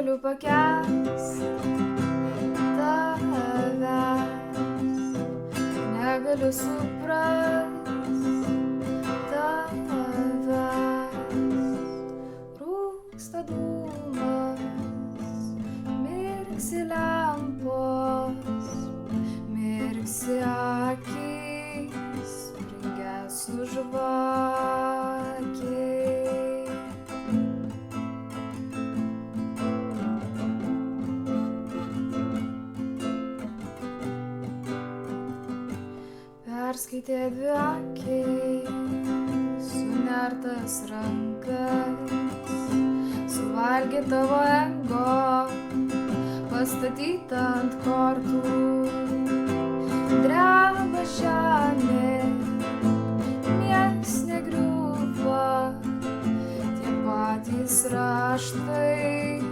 negaliu pakęsti tavęs, negaliu suprasti tavęs. Rūksta dūmas, mirksi lempos, mirksi akys, prigesų žvakiai. Perskaitė dvi akiai, sunertas rankas, suvalgė tavo ego, pastatyta ant kortų. Dreba žemė, nieks negriūva, tie patys raštai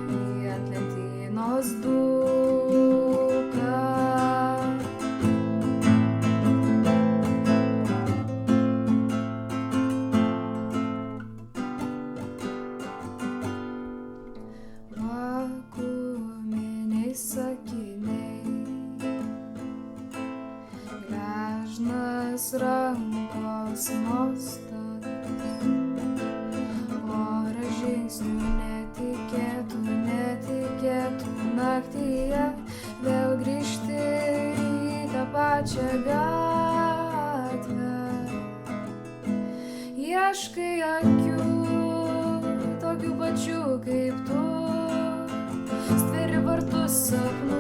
ant lentynos dūka. Vakuuminiai sakiniai, gležnas rankos mostas, pora žingsnių netikėtų naktyje, vėl grįžti į tą pačią gatvę. Ieškai akių, tokių pačių kaip tu, stveri vartus sapnų.